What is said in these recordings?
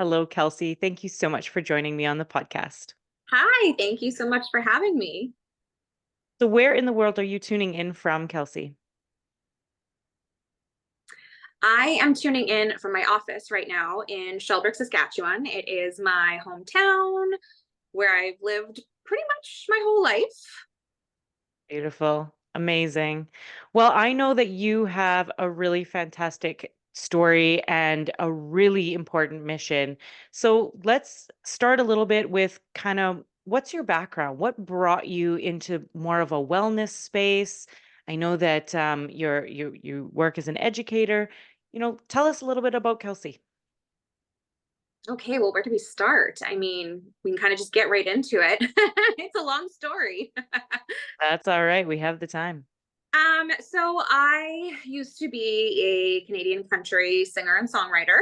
Hello, Kelsey. Thank you so much for joining me on the podcast. Hi, thank you so much for having me. So, where in the world are you tuning in from, Kelsey? I am tuning in from my office right now in Shelburne, Saskatchewan. It is my hometown where I've lived pretty much my whole life. Beautiful. Amazing. Well, I know that you have a really fantastic story and a really important mission. So, let's start a little bit with kind of what's your background? What brought you into more of a wellness space? I know that you work as an educator. Tell us a little bit about Kelsey. Okay, well, where do we start? I mean, we can kind of just get right into it. It's a long story. That's all right. We have the time. So I used to be a Canadian country singer and songwriter.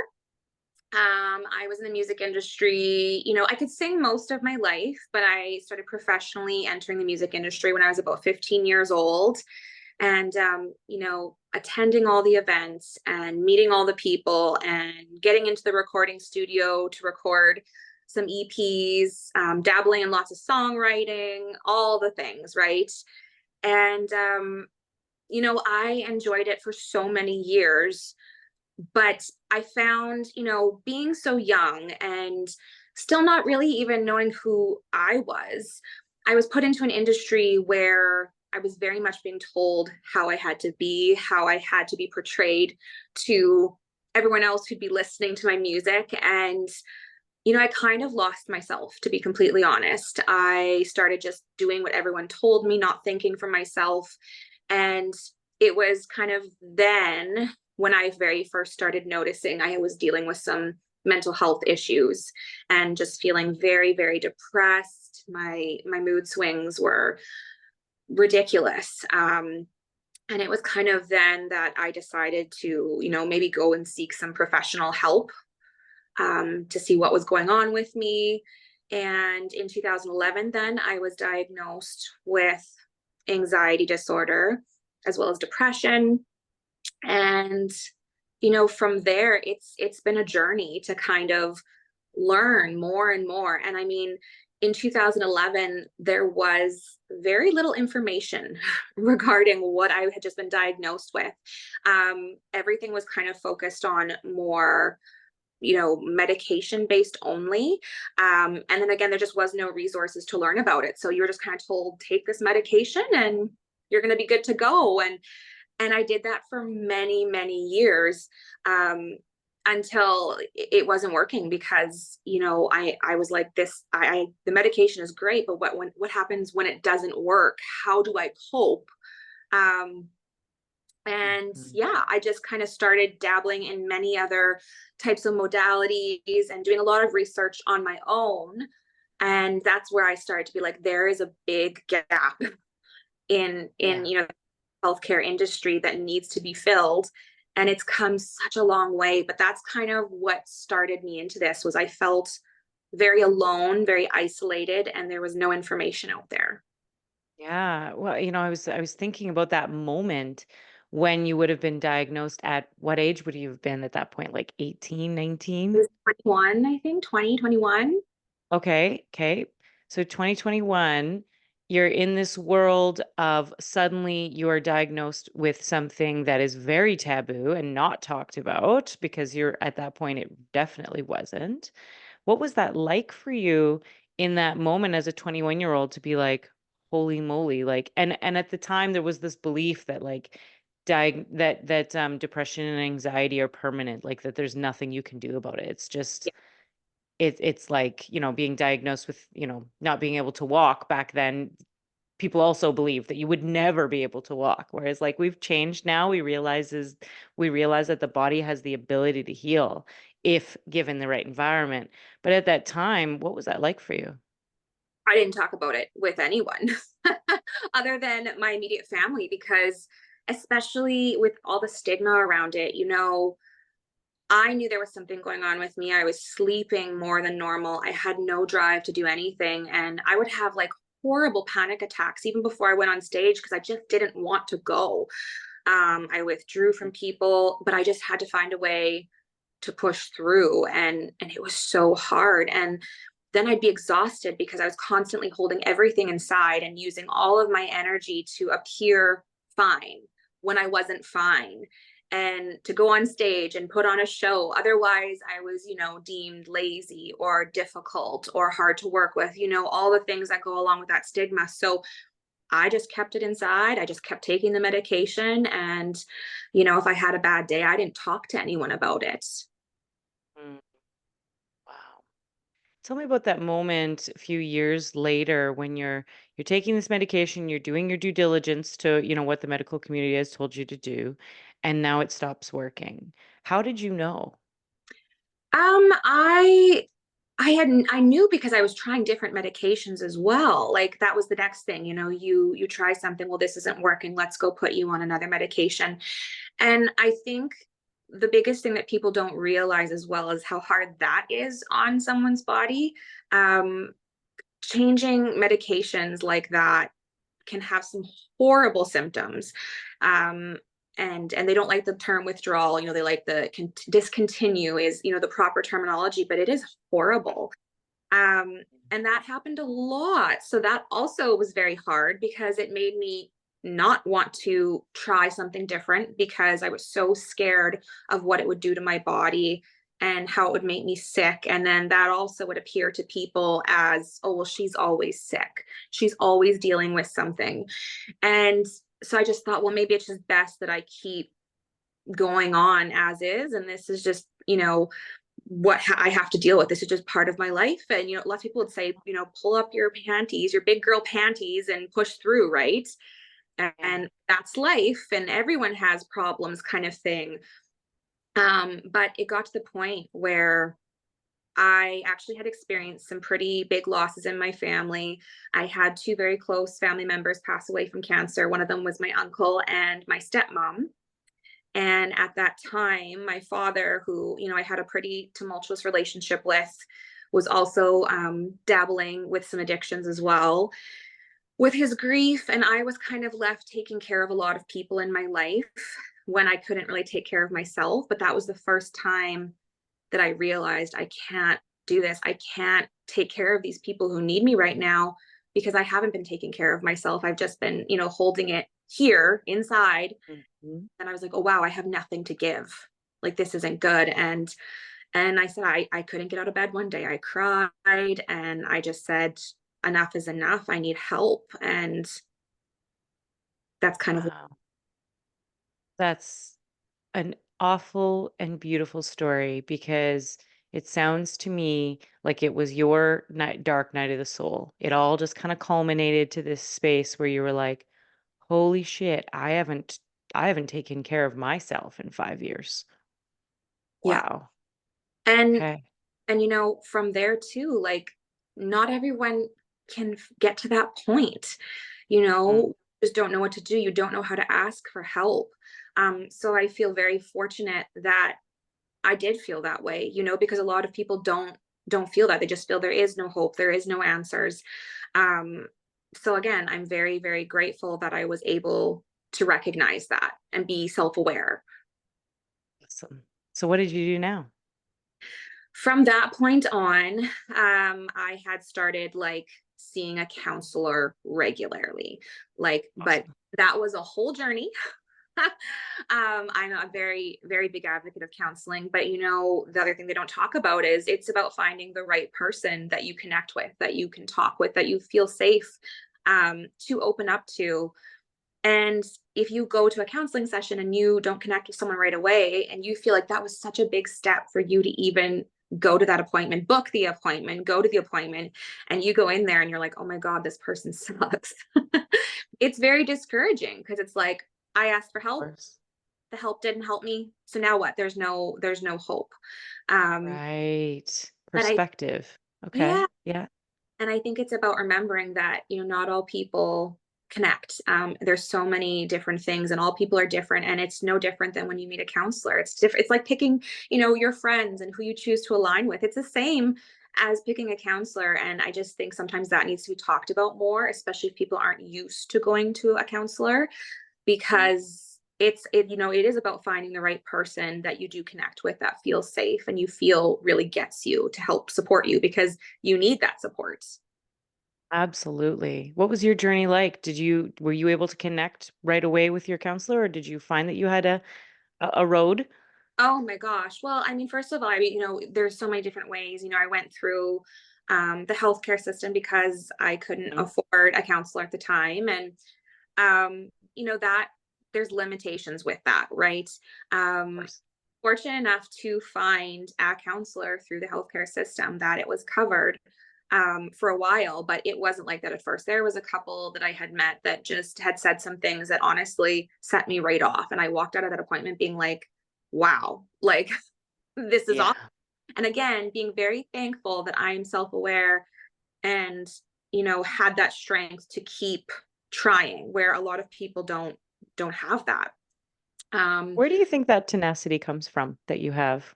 I was in the music industry. I could sing most of my life, but I started professionally entering the music industry when I was about 15 years old. And, attending all the events and meeting all the people and getting into the recording studio to record some EPs, dabbling in lots of songwriting, all the things, right? And, I enjoyed it for so many years, but I found, being so young and still not really even knowing who I was put into an industry where I was very much being told how I had to be, how I had to be portrayed to everyone else who'd be listening to my music. And, I kind of lost myself, to be completely honest. I started just doing what everyone told me, not thinking for myself. And it was kind of then when I very first started noticing I was dealing with some mental health issues and just feeling very, very depressed. My mood swings were ridiculous. And it was kind of then that I decided to, maybe go and seek some professional help, to see what was going on with me. And in 2011, then I was diagnosed with anxiety disorder as well as depression. And from there it's been a journey to kind of learn more and more. And I mean, in 2011 there was very little information regarding what I had just been diagnosed with. Everything was kind of focused on more medication based only. And then again, there just was no resources to learn about it, so you were just kind of told, take this medication and you're going to be good to go. And I did that for many, many years, until it wasn't working, because I was like, this, the medication is great, but what happens when it doesn't work? How do I cope? Um, and Mhm. yeah, I just kind of started dabbling in many other types of modalities and doing a lot of research on my own. And that's where I started to be like, there is a big gap in Yeah. healthcare industry that needs to be filled. And it's come such a long way. But that's kind of what started me into this. Was I felt very alone, very isolated, and there was no information out there. Yeah. Well, I was thinking about that moment when you would have been diagnosed. At what age would you have been at that point? Like 18, It 19? was 21, I think, 2021. Okay. Okay. So 2021, you're in this world of suddenly you are diagnosed with something that is very taboo and not talked about because you're at that point, it definitely wasn't. What was that like for you in that moment as a 21-year-old to be like, holy moly, like, and at the time there was this belief that like depression and anxiety are permanent, like that there's nothing you can do about it. It's just it's like, being diagnosed with, not being able to walk back then. People also believe that you would never be able to walk. Whereas like we've changed now, we realize that the body has the ability to heal if given the right environment. But at that time, what was that like for you? I didn't talk about it with anyone other than my immediate family, because especially with all the stigma around it, I knew there was something going on with me. I was sleeping more than normal. I had no drive to do anything. And I would have like horrible panic attacks even before I went on stage, because I just didn't want to go. I withdrew from people, but I just had to find a way to push through, and it was so hard. And then I'd be exhausted because I was constantly holding everything inside and using all of my energy to appear fine when I wasn't fine, and to go on stage and put on a show. Otherwise, I was, deemed lazy or difficult or hard to work with, all the things that go along with that stigma. So I just kept it inside. I just kept taking the medication. And, if I had a bad day, I didn't talk to anyone about it. Mm, wow. Tell me about that moment a few years later when you're taking this medication, you're doing your due diligence to, what the medical community has told you to do, and now it stops working. How did you know? I I knew because I was trying different medications as well. Like that was the next thing, you try something, well, this isn't working, let's go put you on another medication. And I think the biggest thing that people don't realize as well is how hard that is on someone's body. Um, Changing medications like that can have some horrible symptoms. Um, and they don't like the term withdrawal, they like the discontinue is, the proper terminology, but it is horrible. Um, and that happened a lot. So that also was very hard because it made me not want to try something different because I was so scared of what it would do to my body and how it would make me sick. And then that also would appear to people as, oh, well, she's always sick. She's always dealing with something. And so I just thought, well, maybe it's just best that I keep going on as is. And this is just, what I have to deal with. This is just part of my life. And, lots of people would say, pull up your panties, your big girl panties and push through, right? And that's life. And everyone has problems kind of thing. But it got to the point where I actually had experienced some pretty big losses in my family. I had two very close family members pass away from cancer. One of them was my uncle and my stepmom. And at that time, my father, who, I had a pretty tumultuous relationship with, was also dabbling with some addictions as well. With his grief, and I was kind of left taking care of a lot of people in my life when I couldn't really take care of myself. But that was the first time that I realized I can't do this. I can't take care of these people who need me right now because I haven't been taking care of myself. I've just been, holding it here inside. Mhm. And I was like, oh wow, I have nothing to give. Like this isn't good. And I said I couldn't get out of bed one day. I cried and I just said, enough is enough. I need help. And that's kind of Wow. That's an awful and beautiful story because it sounds to me like it was your dark night of the soul. It all just kind of culminated to this space where you were like, "Holy shit, I haven't taken care of myself in 5 years." yeah. Wow. And Okay. from there too, like not everyone can get to that point, Mm, just don't know what to do. You don't know how to ask for help. So I feel very fortunate that I did feel that way, because a lot of people don't feel that. They just feel there is no hope, there is no answers. Um, so again, I'm very, very grateful that I was able to recognize that and be self-aware. awesome. So what did you do now? From that point on, I had started like seeing a counselor regularly. But Awesome. that was a whole journey. I'm a very, very big advocate of counseling, but the other thing they don't talk about is it's about finding the right person that you connect with, that you can talk with, that you feel safe to open up to. And if you go to a counseling session and you don't connect with someone right away, and you feel like that was such a big step for you to even go to that appointment, book the appointment, go to the appointment, and you go in there and you're like, oh my God, this person sucks. It's very discouraging because it's like, I asked for Of help, course. the help didn't help me. So now what? There's no hope. Um, Right. but I Perspective. Yeah. Okay. Yeah. And I think it's about remembering that, not all people connect. There's so many different things, and all people are different. And it's no different than when you meet a counselor. It's different. It's like picking, your friends and who you choose to align with. It's the same as picking a counselor. And I just think sometimes that needs to be talked about more, especially if people aren't used to going to a counselor, Mm. because it is about finding the right person that you do connect with, that feels safe and you feel really gets you to help support you, because you need that support. Absolutely. What was your journey like? Were you able to connect right away with your counselor, or did you find that you had a road? Oh my gosh. Well, I mean, first of all, there's so many different ways. I went through the healthcare system because I couldn't Mhm. afford a counselor at the time. And, that there's limitations with that, right? Of Um, course. Fortunate enough to find a counselor through the healthcare system that it was covered for a while, but it wasn't like that at first. There was a couple that I had met that just had said some things that honestly set me right off. And I walked out of that appointment being like, wow, like this is awesome. Yeah. And again, being very thankful that I am self aware and, had that strength to keep trying, where a lot of people don't have that. Um, Where do you think that tenacity comes from that you have,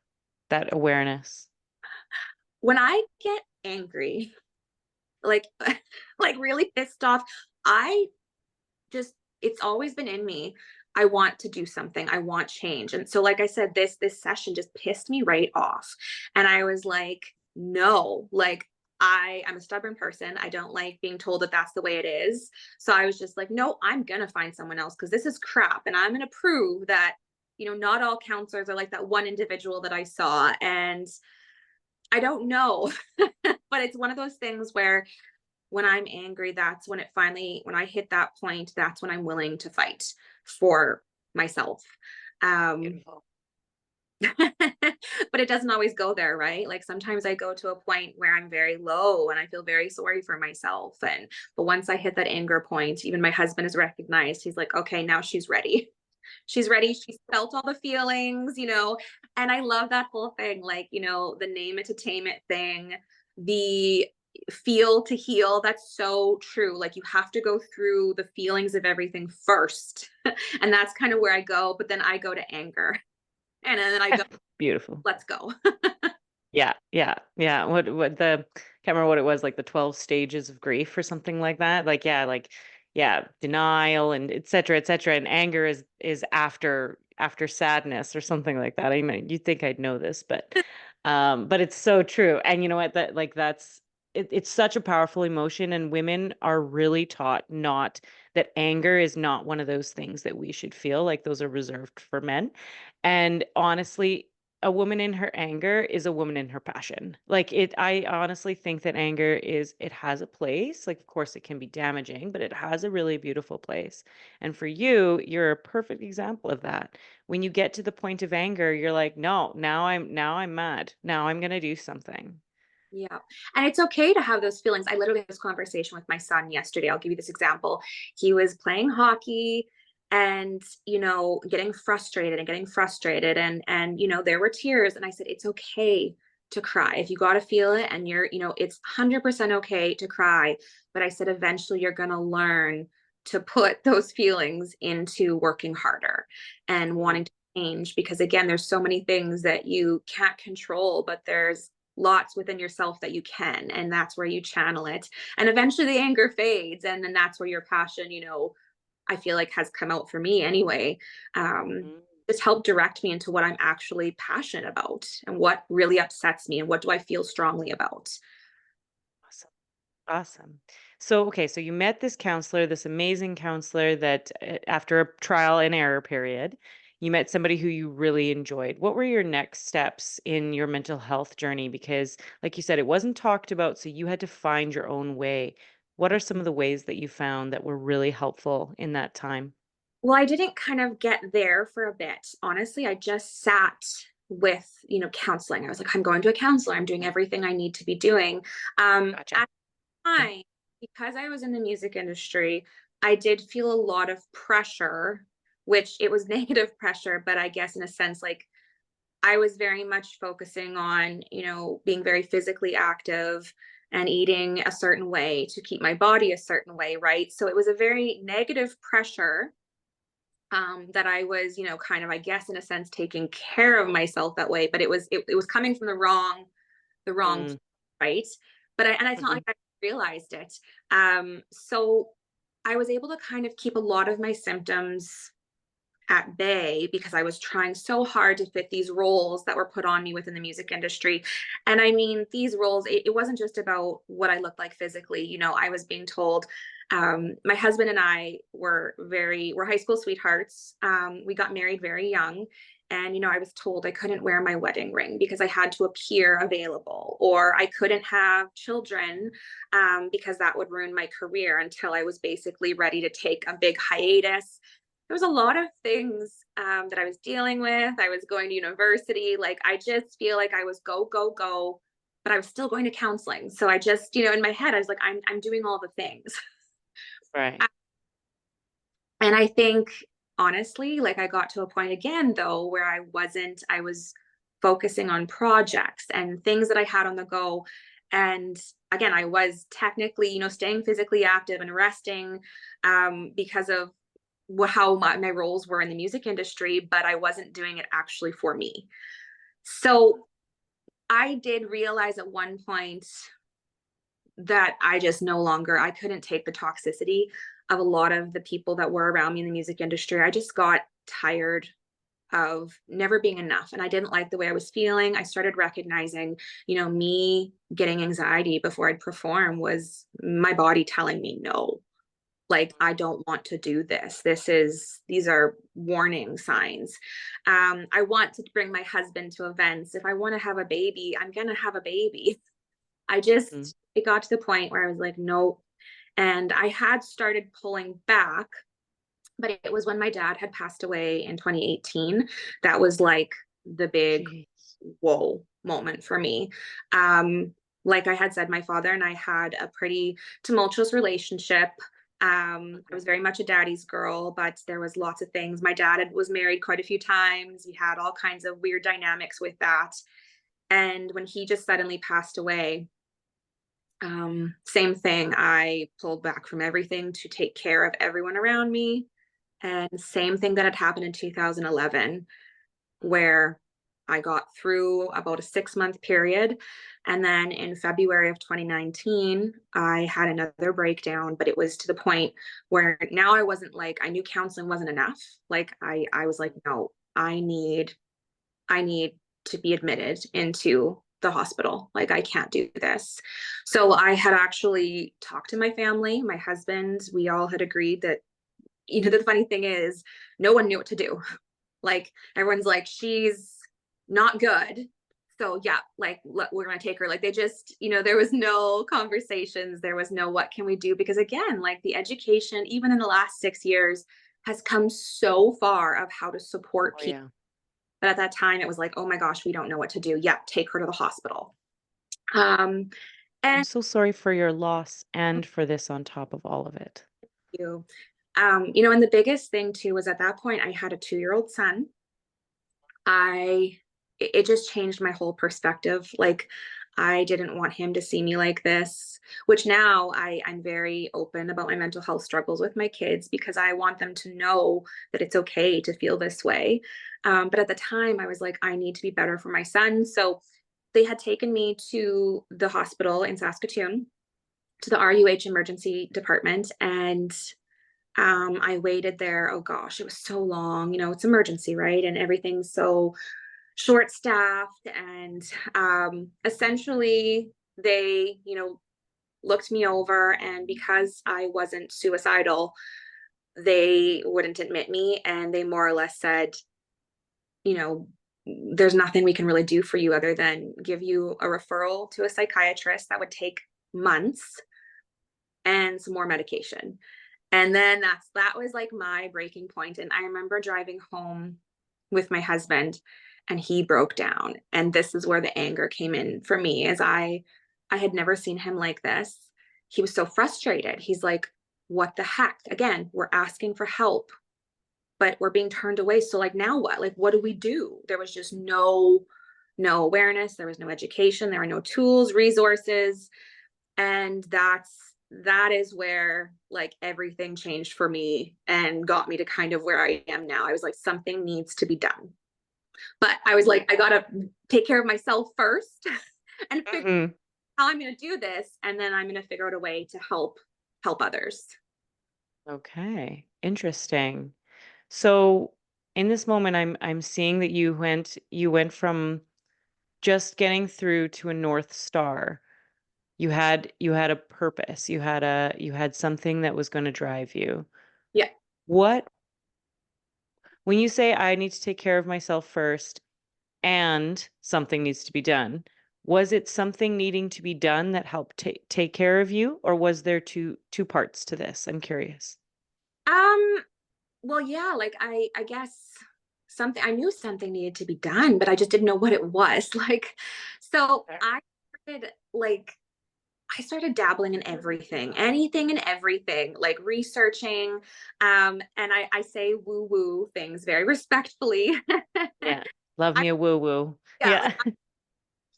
that awareness? when I get angry, like like really pissed off, I just it's always been in me. I want to do something. I want change. And so like I said, this session just pissed me right off. And I was like, no, like I'm a stubborn person. I don't like being told that that's the way it is. So I was just like, no, I'm going to find someone else because this is crap and I'm going to prove that not all counselors are like that one individual that I saw. And I don't know. But it's one of those things where when I'm angry, that's when I hit that point, that's when I'm willing to fight for myself. Um, Beautiful. but it doesn't always go there, right? Like sometimes I go to a point where I'm very low and I feel very sorry for myself. But once I hit that anger point, even my husband has recognized, he's like, okay, now she's ready. She's ready. She's felt all the feelings. And I love that whole thing, like, the name it to tame it thing, the feel to heal. That's so true. Like, you have to go through the feelings of everything first. And that's kind of where I go. But then I go to anger. And then I go, Beautiful. let's go. Yeah, yeah, yeah. What the can't remember what it was, like the 12 stages of grief or something like that. Yeah, denial and et cetera, et cetera. And anger is after sadness or something like that. I mean, you'd think I'd know this, but it's so true. And you know what? It's such a powerful emotion, and women are really taught not that anger is not one of those things that we should feel, like those are reserved for men. And honestly, a woman in her anger is a woman in her passion. I honestly think that it has a place. Like, of course, it can be damaging, but it has a really beautiful place. And for you, you're a perfect example of that. When you get to the point of anger, you're like, no, now I'm mad. Now I'm going to do something. Yeah. And it's okay to have those feelings. I literally had this conversation with my son yesterday. I'll give you this example. He was playing hockey and, getting frustrated and there were tears and I said it's okay to cry. If you got to feel it and it's 100% okay to cry, but I said eventually you're going to learn to put those feelings into working harder and Mhm. wanting to change, because again there's so many things that you can't control, but there's lots within yourself that you can, and that's where you channel it, and eventually the anger fades, and then that's where your passion, I feel like has come out for me anyway. um Mhm. just help direct me into what I'm actually passionate about and what really upsets me and what do I feel strongly about. Awesome. Awesome. So, okay, so you met this counselor, this amazing counselor that after a trial and error period, you met somebody who you really enjoyed. What were your next steps in your mental health journey? Because, like you said, it wasn't talked about, so you had to find your own way. What are some of the ways that you found that were really helpful in that time? Well, I didn't kind of get there for a bit. Honestly, I just sat with, counseling. I was like, I'm going to a counselor. I'm doing everything I need to be doing. Gotcha. At the Yeah. time, because I was in the music industry, I did feel a lot of pressure, which it was negative pressure, but I guess in a sense, like I was very much focusing on, being very physically active and eating a certain way to keep my body a certain way, right? So it was a very negative pressure, that I was, kind of, I guess, in a sense, taking care of myself that way. But it was coming from the wrong, Mm, right? And it's not mhm. like I realized it. So I was able to kind of keep a lot of my symptoms at bay because I was trying so hard to fit these roles that were put on me within the music industry. And I mean, these roles, it wasn't just about what I looked like physically. You know, I was being told, my husband and I we're high school sweethearts. We got married very young. And, you know, I was told I couldn't wear my wedding ring because I had to appear available, or I couldn't have children because that would ruin my career until I was basically ready to take a big hiatus. There was a lot of things that I was dealing with. I was going to university. Like, I just feel like I was go, go, go, but I was still going to counseling. So I just, you know, in my head, I was like, I'm doing all the things. Right. And I think honestly, like I got to a point again though where I was focusing on projects and things that I had on the go. And again, I was technically, you know, staying physically active and resting because of how my roles were in the music industry, but I wasn't doing it actually for me. So I did realize at one point that I just no longer, I couldn't take the toxicity of a lot of the people that were around me in the music industry. I just got tired of never being enough. And I didn't like the way I was feeling. I started recognizing, you know, me getting anxiety before I'd perform was my body telling me no. Like, I don't want to do this. These are warning signs. I want to bring my husband to events. If I want to have a baby, I'm going to have a baby. Mm. It got to the point where I was like, no. And I had started pulling back, but it was when my dad had passed away in 2018. That was like the big Jeez. whoa moment for me. Like I had said, my father and I had a pretty tumultuous relationship. I was very much a daddy's girl, but there was lots of things. My was married quite a few times. We had all kinds of weird dynamics with that. And when he just suddenly passed away, same thing. I pulled back from everything to take care of everyone around me. And same thing that had happened in 2011, where I got through about a 6 month period. And then in February of 2019, I had another breakdown, but it was to the point where now I wasn't like, I knew counseling wasn't enough. Like I was like, no, I need to be admitted into the hospital. Like, I can't do this. So I had actually talked to my family, my husband, we all had agreed that, you know, the funny thing is, no one knew what to do. Like, everyone's like, she's not good. So yeah, like we're gonna take her. Like, they just, you know, there was no conversations. There was no what can we do? Because again, like the education, even in the last 6 years, has come so far of how to support Oh, people. yeah. But at that time, it was like, oh my gosh, we don't know what to do. Yeah, take her to the hospital. Um, I'm and so sorry for your loss and for this on top of all of it. you, you know, and the biggest thing too was at that point, I had a 2-year-old son. I it just changed my whole perspective. Like, I didn't want him to see me like this, which now I'm very open about my mental health struggles with my kids because I want them to know that it's okay to feel this way. But at the time, I was like, I need to be better for my son. So they had taken me to the hospital in Saskatoon, to the RUH emergency department, and I waited there. Oh gosh, it was so long. You know, it's emergency, right? And everything's so short staffed. And essentially, they, you know, looked me over. And because I wasn't suicidal, they wouldn't admit me. And they more or less said, you know, there's nothing we can really do for you other than give you a referral to a psychiatrist that would take months and some more medication. And then that was like my breaking point. And I remember driving home with my husband and he broke down. And this is where the anger came in for me, as I had never seen him like this. He was so frustrated. He's like, what the heck? Again, we're asking for help, but we're being turned away. So like, now what? Like, what do we do? There was just no awareness, there was no education, there were no tools, resources. And that is where like everything changed for me and got me to kind of where I am now. I was like, something needs to be done. But I was like, I gotta take care of myself first and figure Hmm. out how I'm gonna do this. And then I'm gonna figure out a way to help others. Okay. Interesting. So in this moment, I'm seeing that you went from just getting through to a North Star. You had a purpose. You had something that was going to drive you. Yeah. What when you say I need to take care of myself first and something needs to be done, was it something needing to be done that helped take care of you, or was there two parts to this? I'm curious. Um, well, yeah, like I guess something, I knew something needed to be done, but I just didn't know what it was. Like, so Okay. started like I started dabbling in everything, anything and everything, like researching. And I say woo woo things very respectfully. Yeah. Love I me a woo woo. Yeah, Yeah. like I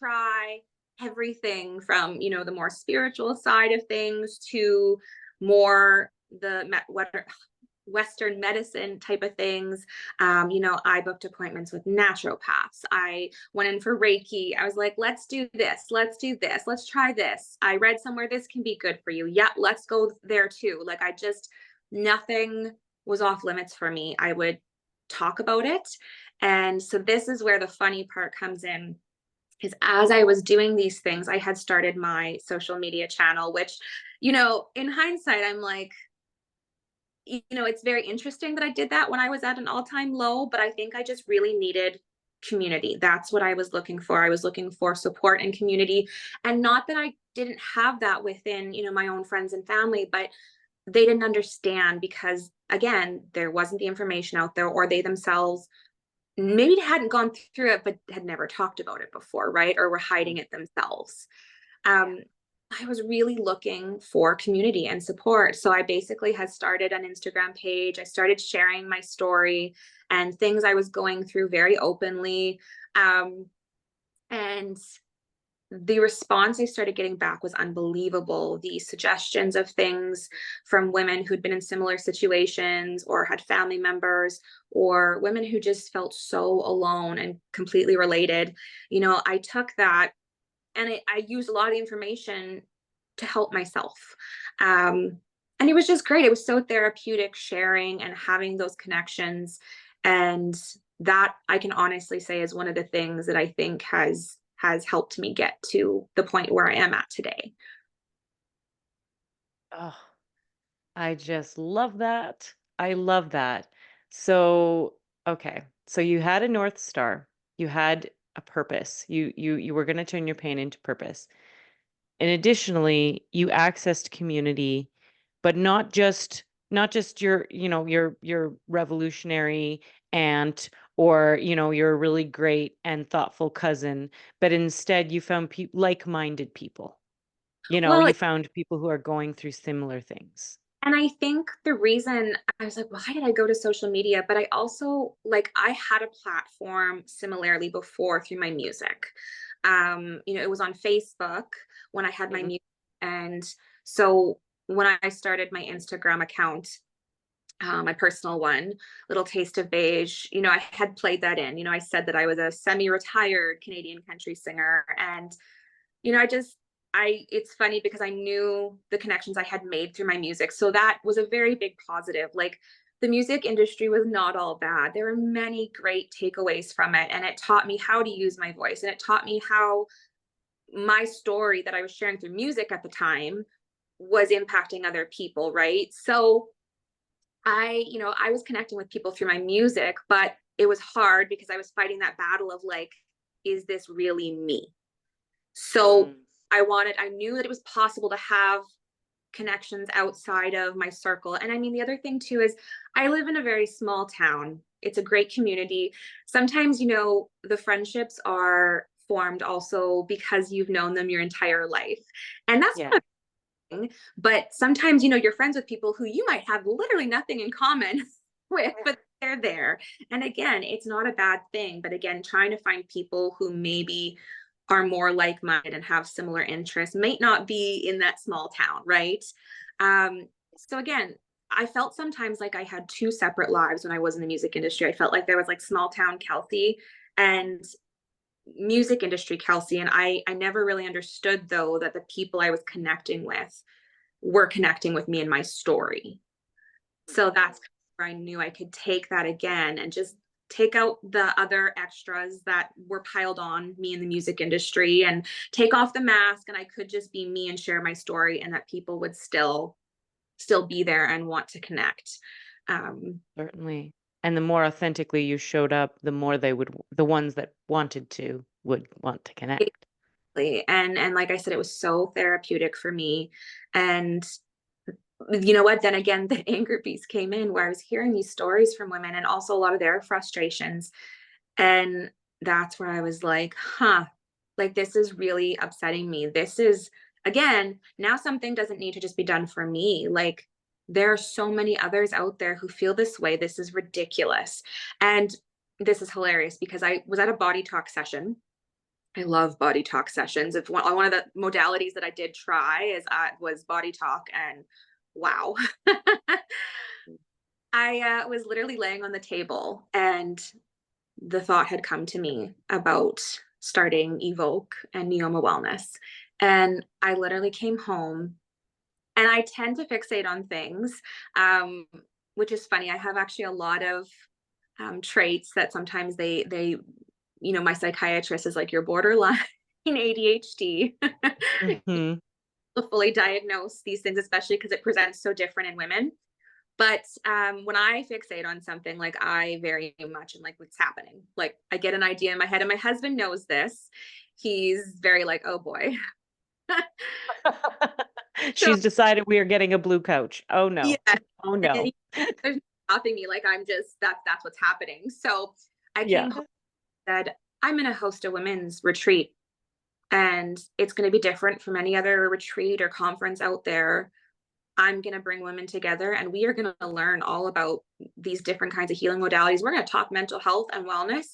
try everything from, the more spiritual side of things to more Western medicine type of things. I booked appointments with naturopaths. I went in for Reiki. I was like, let's do this. Let's do this. Let's try this. I read somewhere this can be good for you. Yeah, let's go there too. Like, nothing was off limits for me. I would talk about it. And so this is where the funny part comes in, is as I was doing these things, I had started my social media channel, which, in hindsight, I'm like, it's very interesting that I did that when I was at an all-time low, but I think I just really needed community. That's what I was looking for. I was looking for support and community. And not that I didn't have that within, my own friends and family, but they didn't understand because, again, there wasn't the information out there, or they themselves maybe hadn't gone through it but had never talked about it before, right? Or were hiding it themselves. um, I was really looking for community and support. So I basically had started an Instagram page. I started sharing my story and things I was going through very openly. And the response I started getting back was unbelievable. The suggestions of things from women who'd been in similar situations or had family members, or women who just felt so alone and completely related. I took that and I used a lot of the information to help myself. Um, and it was just great. It was so therapeutic, sharing and having those connections. And that, I can honestly say, is one of the things that I think has helped me get to the point where I am at today. Oh, I just love that. I love that. So, okay. So you had a North Star. You had a purpose. You were going to turn your pain into purpose. And additionally, you accessed community, but not just your revolutionary aunt, or your really great and thoughtful cousin, but instead you found like-minded people. Well, You found people who are going through similar things. and I think the reason I was like, why did I go to social media? But I also, like, I had a platform similarly before through my music. It was on Facebook when I had my Mhm. music. And so when I started my Instagram account, my personal one, Little Taste of Beige, I had played that in. I said that I was a semi-retired Canadian country singer. And I just, it's funny because I knew the connections I had made through my music. So that was a very big positive. Like, the music industry was not all bad. There were many great takeaways from it. And it taught me how to use my voice. And it taught me how my story that I was sharing through music at the time was impacting other people. Right. So I was connecting with people through my music, but it was hard because I was fighting that battle of like, is this really me? So Mm. I knew that it was possible to have connections outside of my circle. And I mean, the other thing too is I live in a very small town. It's a great community. Sometimes, the friendships are formed also because you've known them your entire life. And that's Yeah. not a thing. But sometimes, you're friends with people who you might have literally nothing in common with, but they're there. And again, it's not a bad thing. But again, trying to find people who maybe are more like-minded and have similar interests might not be in that small town, right? So again, I felt sometimes like I had two separate lives when I was in the music industry. I felt like there was like small town Kelsey and music industry Kelsey. And I never really understood, though, that the people I was connecting with were connecting with me and my story. So that's where I knew I could take that again and just take out the other extras that were piled on me in the music industry and take off the mask, and I could just be me and share my story, and that people would still be there and want to connect. Certainly. And the more authentically you showed up, the more the ones that wanted to would want to connect. And like I said, it was so therapeutic for me. And you know what? Then again, the anger piece came in where I was hearing these stories from women and also a lot of their frustrations. And that's where I was like, huh, like this is really upsetting me. This is, again, now something doesn't need to just be done for me. Like there are so many others out there who feel this way. This is ridiculous. And this is hilarious because I was at a body talk session. I love body talk sessions. It's one of the modalities that I did try was body talk, and wow. I was literally laying on the table, and the thought had come to me about starting EVOKE and Neoma Wellness. And I literally came home, and I tend to fixate on things, um, which is funny. I have actually a lot of traits that sometimes my psychiatrist is like, you're borderline ADHD. Hmm. To fully diagnose these things, especially because it presents so different in women. But when I fixate on something, like I very much am like, what's happening? Like I get an idea in my head, and my husband knows this. He's very like, oh boy. So She's decided we are getting a blue coach. Oh yeah, no. Oh and no. there's no stopping me. Like I'm just that's what's happening. So I Yeah. came home and said, I'm going to host a women's retreat, and it's going to be different from any other retreat or conference out there. I'm going to bring women together, and we are going to learn all about these different kinds of healing modalities. We're going to talk mental health and wellness,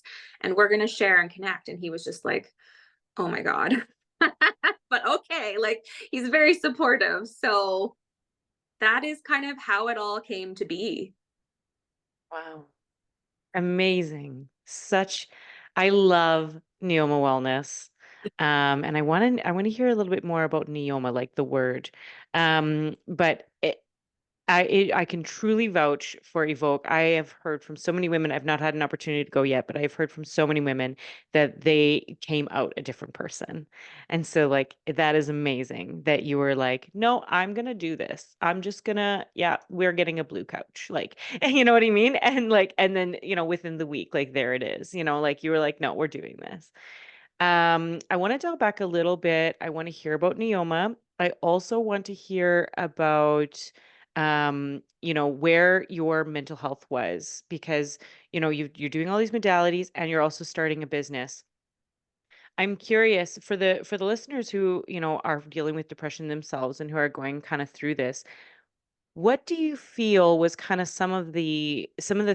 and we're going to share and connect. And he was just like, oh my God. But okay, like he's very supportive. So that is kind of how it all came to be. Wow. Amazing. I love Neoma Wellness. And I want to hear a little bit more about Neoma, like the word. But I can truly vouch for Evoke. I have heard from so many women. I've not had an opportunity to go yet, but I've heard from so many women that they came out a different person. And so like that is amazing that you were like, no, I'm gonna do this. I'm just gonna, yeah, we're getting a blue couch. Like, you know what I mean? And like, and then, within the week, like there it is, like you were like, no, we're doing this. I want to dial back a little bit. I want to hear about Neoma. I also want to hear about, where your mental health was because, you're doing all these modalities and you're also starting a business. I'm curious for the listeners who, are dealing with depression themselves and who are going kind of through this. What do you feel was kind of some of the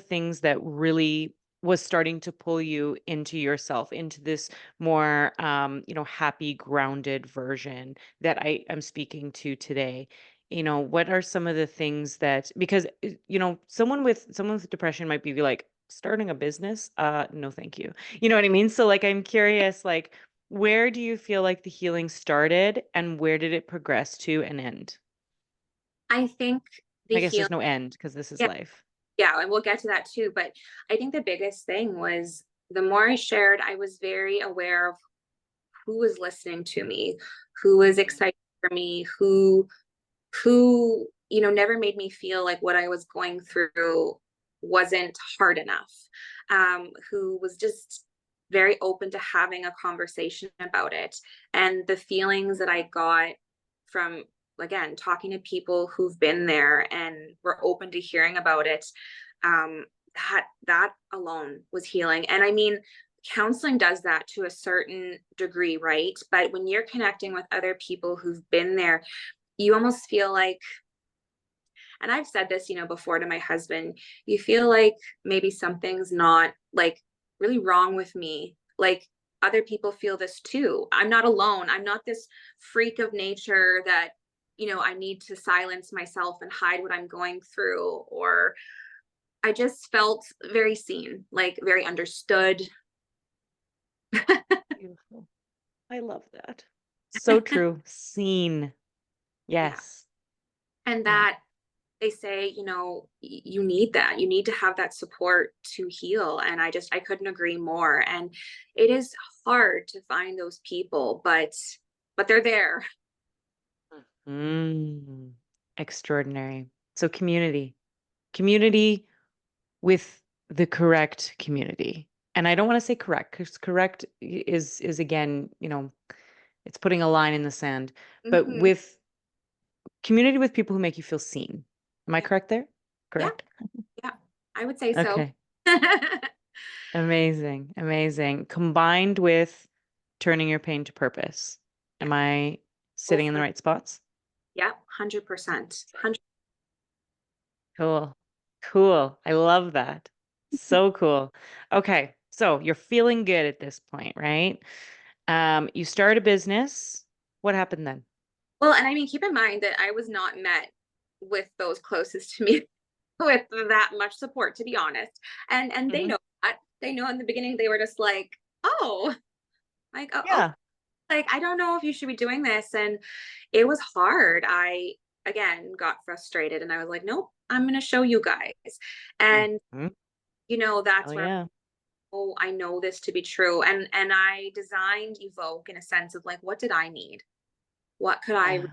things that really was starting to pull you into yourself, into this more happy, grounded version that I am speaking to today? What are some of the things that because someone with depression might be like starting a business? No, thank you. You know what I mean? So like I'm curious, like where do you feel like the healing started and where did it progress to an end? I think the I guess healing, there's no end because this is yeah, life. yeah, and we'll get to that too. But I think the biggest thing was the more I shared, I was very aware of who was listening to me, who was Mhm. excited for me, who never made me feel like what I was going through wasn't hard enough, who was just very open to having a conversation about it. And the feelings that I got from, again, talking to people who've been there and were open to hearing about it, um, that alone was healing. And I mean, counseling does that to a certain degree, right? But when you're connecting with other people who've been there, you almost feel like, and I've said this, before to my husband, you feel like maybe something's not like really wrong with me. Like other people feel this too. I'm not alone. I'm not this freak of nature that, I need to silence myself and hide what I'm going through. Or I just felt very seen, like very understood. Beautiful. I love that. So true. Seen. Yeah. Yes. And Yeah. that they say, you need that. You need to have that support to heal. And I couldn't agree more. And it is hard to find those people, but they're there. Mm, extraordinary. So community with the correct community. And I don't want to say correct because correct is again, it's putting a line in the sand, but Hmm. with community with people who make you feel seen. Am I Yeah. correct there? Yeah. Correct. Yeah. I would say so. Okay. Amazing. Amazing. Combined with turning your pain to purpose. Yeah. Am I Oh, sitting in the for right spots? yeah, 100%. 100. Cool. Cool. I love that. So cool. Okay. So you're feeling good at this point, right? You start a business. What happened then? Well, and I mean, keep in mind that I was not met with those closest to me with that much support, to be honest. And they Hmm. know that. They know in the beginning they were just like, oh, like oh, Yeah. like I don't know if you should be doing this. And it was hard. I again got frustrated and I was like, nope, I'm gonna show you guys. And Mhm. that's Oh where yeah. oh, I know this to be true. And I designed Evoke in a sense of like, what did I need? What could I Yeah.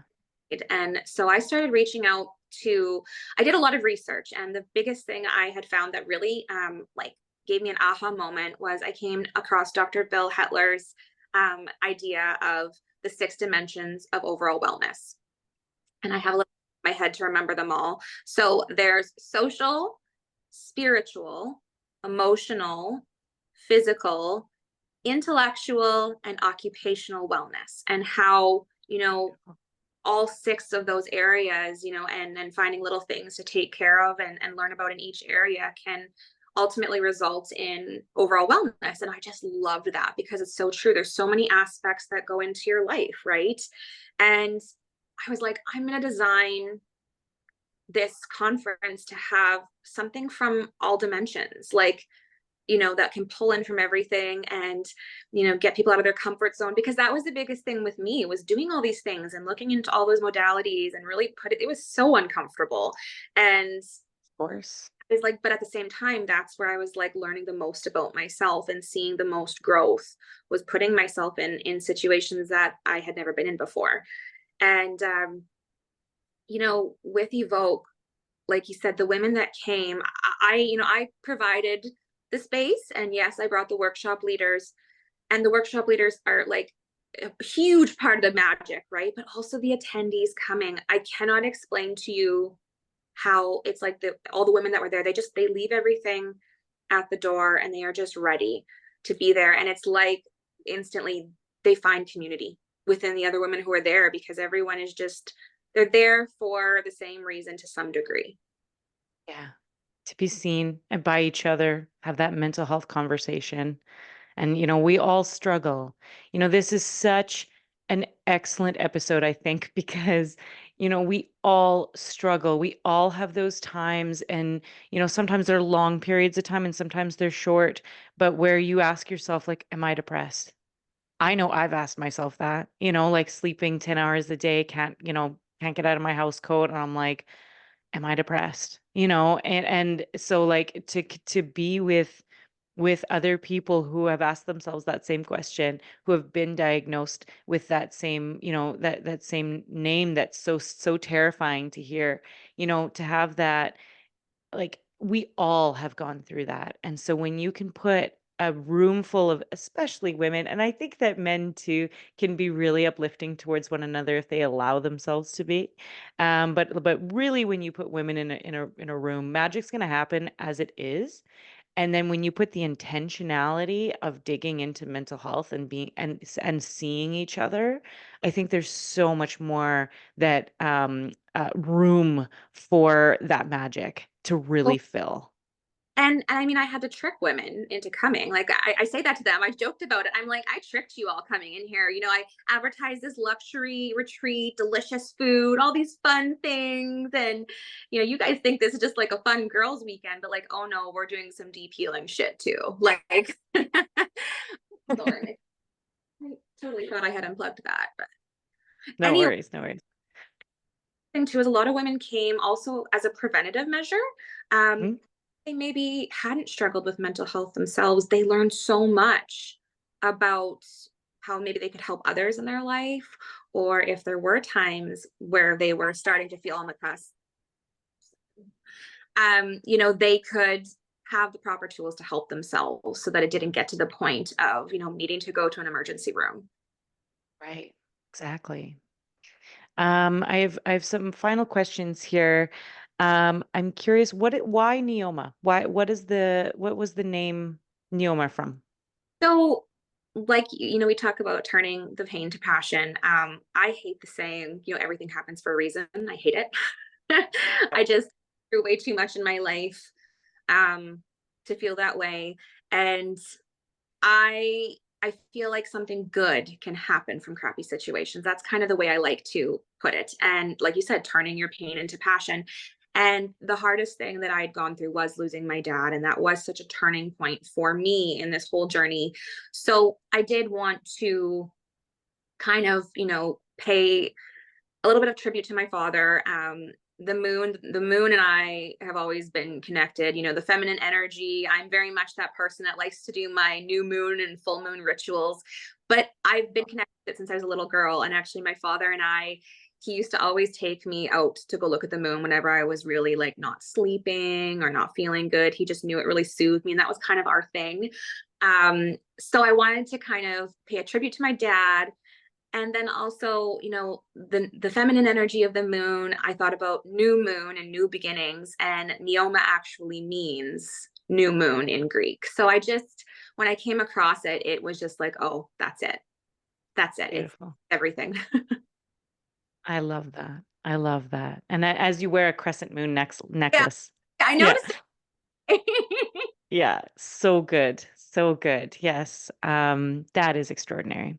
read? And so I started reaching out to, I did a lot of research. And the biggest thing I had found that really like gave me an aha moment was I came across Dr. Bill Hetler's idea of the 6 dimensions of overall wellness. And I have a little in my head to remember them all. So there's social, spiritual, emotional, physical, intellectual, and occupational wellness, and how, all 6 of those areas, and finding little things to take care of and learn about in each area can ultimately result in overall wellness. And I just loved that because it's so true. There's so many aspects that go into your life, right? And I was like, I'm going to design this conference to have something from all dimensions, like, that can pull in from everything and, get people out of their comfort zone. Because that was the biggest thing with me was doing all these things and looking into all those modalities and really it was so uncomfortable. And Of course. it's like, but at the same time, that's where I was like learning the most about myself and seeing the most growth was putting myself in situations that I had never been in before. And, with Evoke, like you said, the women that came, I provided the space. And yes, I brought the workshop leaders, and the workshop leaders are like a huge part of the magic, right? But also the attendees coming. I cannot explain to you how it's like all the women that were there, they leave everything at the door and they are just ready to be there. And it's like instantly they find community within the other women who are there because everyone is just, they're there for the same reason to some degree. Yeah. To be seen and by each other, have that mental health conversation. And, we all struggle. This is such an excellent episode, I think, because, we all struggle. We all have those times. And, sometimes they're long periods of time and sometimes they're short, but where you ask yourself, like, am I depressed? I know I've asked myself that, like sleeping 10 hours a day, can't get out of my house coat. And I'm like, am I depressed? And so like to be with other people who have asked themselves that same question, who have been diagnosed with that same, that same name that's so terrifying to hear, to have that, like we all have gone through that. And so when you can put a room full of especially women, and I think that men too can be really uplifting towards one another if they allow themselves to be. But really when you put women in a room, magic's gonna happen as it is. And then when you put the intentionality of digging into mental health and being and seeing each other, I think there's so much more that room for that magic to really fill. And I mean, I had to trick women into coming. Like I say that to them. I joked about it. I'm like, I tricked you all coming in here. I advertised this luxury retreat, delicious food, all these fun things. And, you guys think this is just like a fun girls' weekend, but like, oh no, we're doing some deep healing shit too. Like, sorry. I totally thought I had unplugged that. But No anyway, worries, no worries. thing too is a lot of women came also as a preventative measure. Um, Mhm. they maybe hadn't struggled with mental health themselves. They learned so much about how maybe they could help others in their life, or if there were times where they were starting to feel on the crust, they could have the proper tools to help themselves so that it didn't get to the point of, needing to go to an emergency room. Right. Exactly. I have some final questions here. I'm curious, why Neoma? What was the name Neoma from? So, like, we talk about turning the pain to passion. I hate the saying, everything happens for a reason. I hate it. I just threw way too much in my life um, to feel that way. And I feel like something good can happen from crappy situations. That's kind of the way I like to put it. And like you said, turning your pain into passion. And the hardest thing that I had gone through was losing my dad. And that was such a turning point for me in this whole journey. So I did want to kind of, pay a little bit of tribute to my father. The moon and I have always been connected. The feminine energy. I'm very much that person that likes to do my new moon and full moon rituals. But I've been connected since I was a little girl. And actually, my father and I, he used to always take me out to go look at the moon whenever I was really like not sleeping or not feeling good. He just knew it really soothed me, and that was kind of our thing. So I wanted to kind of pay a tribute to my dad, and then also, the feminine energy of the moon. I thought about new moon and new beginnings, and Neoma actually means new moon in Greek. So I just, when I came across it, it was just like, oh, that's it. That's it. It's Beautiful. everything. I love that. I love that. And as you wear a crescent moon Yeah, necklace. I Yeah. noticed it. Yeah. So good. So good. Yes. That is extraordinary.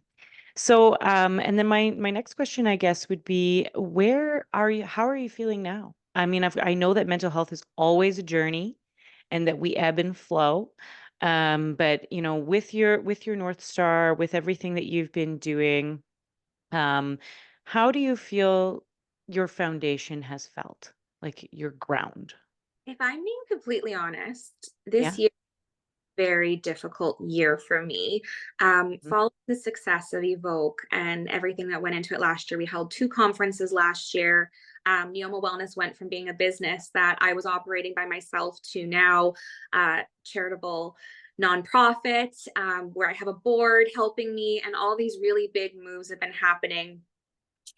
So, and then my next question, I guess, would be, where are you? How are you feeling now? I mean, I know that mental health is always a journey, and that we ebb and flow. But with your North Star, with everything that you've been doing, um, how do you feel your foundation has felt, like your ground? If I'm being completely honest, Yeah. this year very difficult year for me. Mhm. Following the success of EVOKE and everything that went into it last year, we held two conferences last year. Neoma Wellness went from being a business that I was operating by myself to now charitable nonprofit, where I have a board helping me, and all these really big moves have been happening.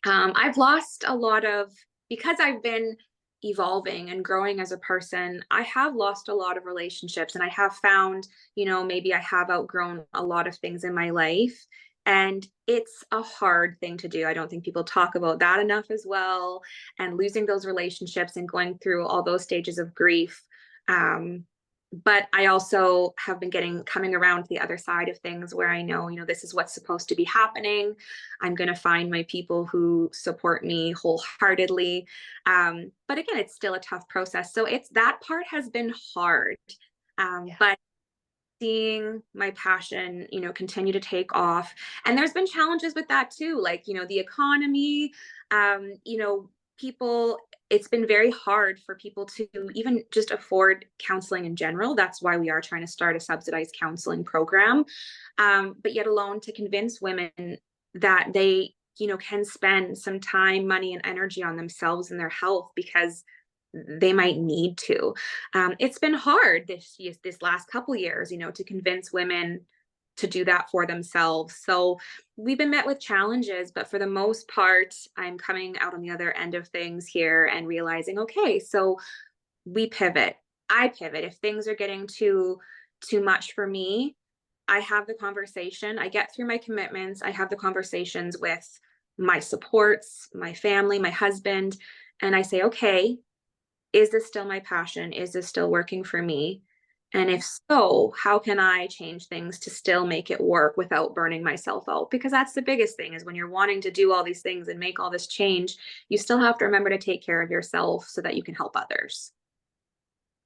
I've lost a lot of, because I've been evolving and growing as a person, I have lost a lot of relationships, and I have found, maybe I have outgrown a lot of things in my life. And it's a hard thing to do. I don't think people talk about that enough as well. And losing those relationships and going through all those stages of grief. Um, but I also have been coming around to the other side of things where I know, this is what's supposed to be happening. I'm going to find my people who support me wholeheartedly. But again, it's still a tough process. So it's, that part has been hard. Yeah. But seeing my passion, continue to take off. And there's been challenges with that too, like, the economy, people, it's been very hard for people to even just afford counseling in general. That's why we are trying to start a subsidized counseling program. But yet alone to convince women that they, can spend some time, money, and energy on themselves and their health because they might need to. It's been hard this last couple years, to convince women to do that for themselves. So we've been met with challenges, but for the most part, I'm coming out on the other end of things here and realizing, okay, so we pivot. I pivot. If things are getting too much for me, I have the conversation. I get through my commitments. I have the conversations with my supports, my family, my husband, and I say, okay, is this still my passion? Is this still working for me? And if so, how can I change things to still make it work without burning myself out? Because that's the biggest thing, is when you're wanting to do all these things and make all this change, you still have to remember to take care of yourself so that you can help others.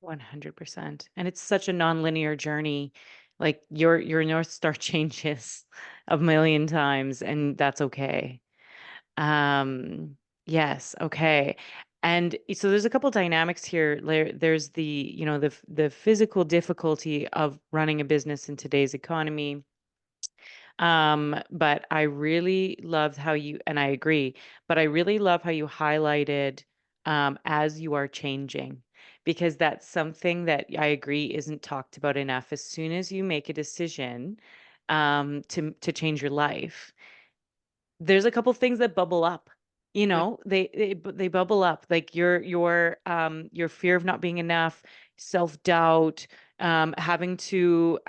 100%. And it's such a nonlinear journey. Like your North Star changes a million times, and that's okay. Um, Yes. Okay. And so there's a couple dynamics here. There's the, the physical difficulty of running a business in today's economy. But I really loved how you, and I agree, but I really love how you highlighted as you are changing, because that's something that I agree isn't talked about enough. As soon as you make a decision to change your life, there's a couple things that bubble up. They bubble up, like your fear of not being enough, self-doubt, having to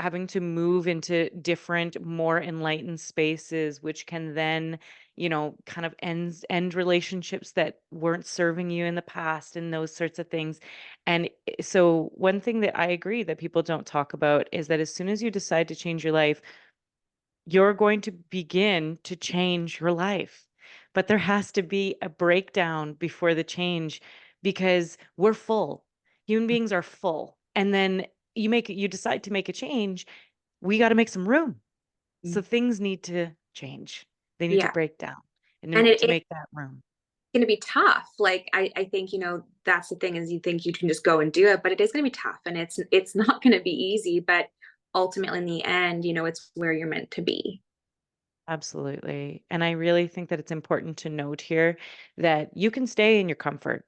move into different, more enlightened spaces, which can then, kind of end relationships that weren't serving you in the past, and those sorts of things. And so one thing that I agree that people don't talk about is that as soon as you decide to change your life, you're going to begin to change your life. But there has to be a breakdown before the change, because we're full. Human beings are full. And then you decide to make a change, we got to make some room. So Mhm. things need to change. They need to Yeah. break down and And to make that room. going to be tough. Like I think, that's the thing is you think you can just go and do it, but it is going to be tough and it's not going to be easy, but ultimately in the end, it's where you're meant to be. Absolutely. And I really think that it's important to note here that you can stay in your comfort,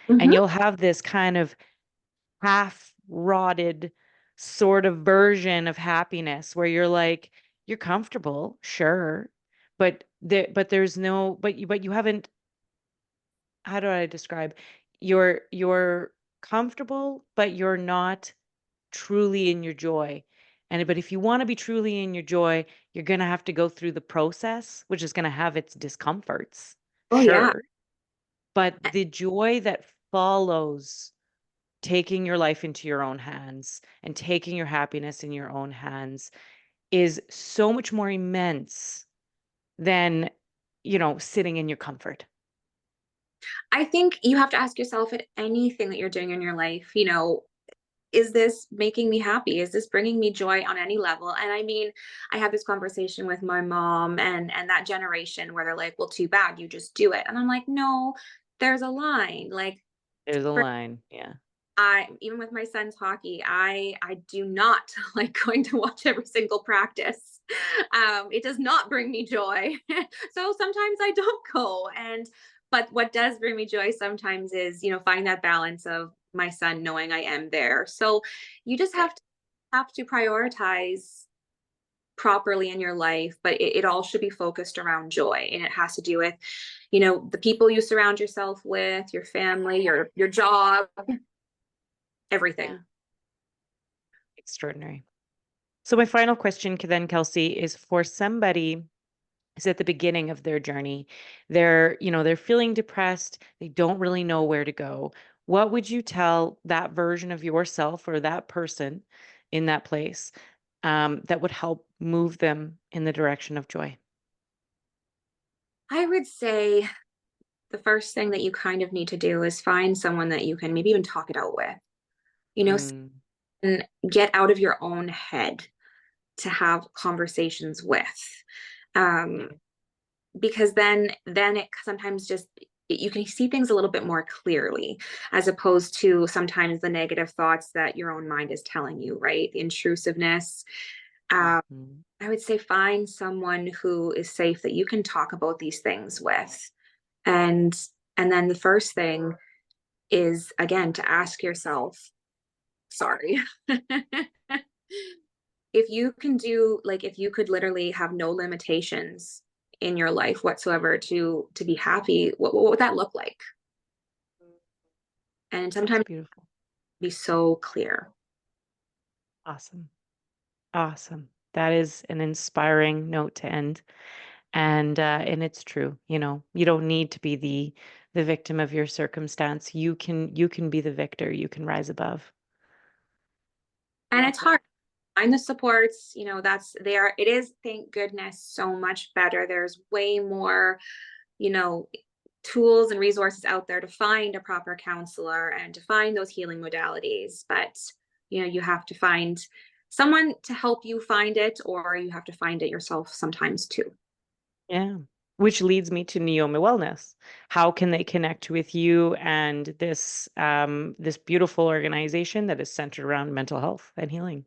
and Hmm. you'll have this kind of half rotted sort of version of happiness where you're like, you're comfortable, sure, but there's no, but you haven't, how do I describe, you're comfortable, but you're not truly in your joy. And but if you want to be truly in your joy, you're going to have to go through the process, which is going to have its discomforts, Oh yeah. sure, but the joy that follows taking your life into your own hands and taking your happiness in your own hands is so much more immense than, sitting in your comfort. I think you have to ask yourself at anything that you're doing in your life, is this making me happy? Is this bringing me joy on any level? And I mean, I had this conversation with my mom and that generation where they're like, well, too bad, you just do it. And I'm like, no, there's a line. Like There's a for line. Yeah. I even with my son's hockey, I do not like going to watch every single practice. It does not bring me joy. So sometimes I don't go. And but what does bring me joy sometimes is, find that balance of my son knowing I am there. So you just Yeah. have to prioritize properly in your life, but it all should be focused around joy. And it has to do with, the people you surround yourself with, your family, your job, Yeah. everything. Extraordinary. So my final question then, Kelsey, is for somebody is at the beginning of their journey. They're feeling depressed. They don't really know where to go. What would you tell that version of yourself or that person in that place that would help move them in the direction of joy? I would say the first thing that you kind of need to do is find someone that you can maybe even talk it out with, you know, Mm, and get out of your own head to have conversations with. Um, okay. because then it sometimes just you can see things a little bit more clearly as opposed to sometimes the negative thoughts that your own mind is telling you, right? The intrusiveness. Um, Mhm. I would say find someone who is safe that you can talk about these things with. And and then the first thing is again to ask yourself, sorry. If you can do like if you could literally have no limitations in your life whatsoever to be happy, what would that look like? And That's sometimes beautiful. be so clear. Awesome. Awesome. That is an inspiring note to end. And it's true, you don't need to be the victim of your circumstance. You can be the victor. You can rise above. And it's hard. Find the supports, that's there. It is, thank goodness, so much better. There's way more, you know, tools and resources out there to find a proper counselor and to find those healing modalities. But, you have to find someone to help you find it, or you have to find it yourself sometimes too. Yeah. which leads me to Neoma Wellness. How can they connect with you and this beautiful organization that is centered around mental health and healing?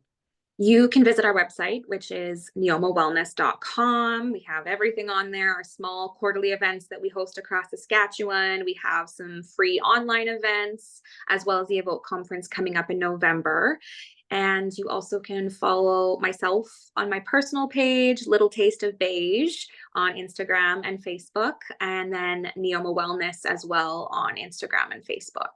You can visit our website, which is neomawellness.com. We have everything on there, our small quarterly events that we host across Saskatchewan. We have some free online events, as well as the EVOKE conference coming up in November. And you also can follow myself on my personal page, Little Taste of Beige, on Instagram and Facebook, and then Neoma Wellness as well on Instagram and Facebook.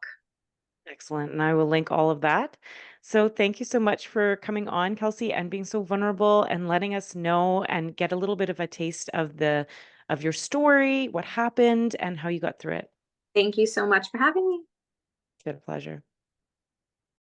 Excellent. And I will link all of that. So thank you so much for coming on, Kelsey, and being so vulnerable and letting us know and get a little bit of a taste of your story, what happened, and how you got through it. Thank you so much for having me. It's been a pleasure.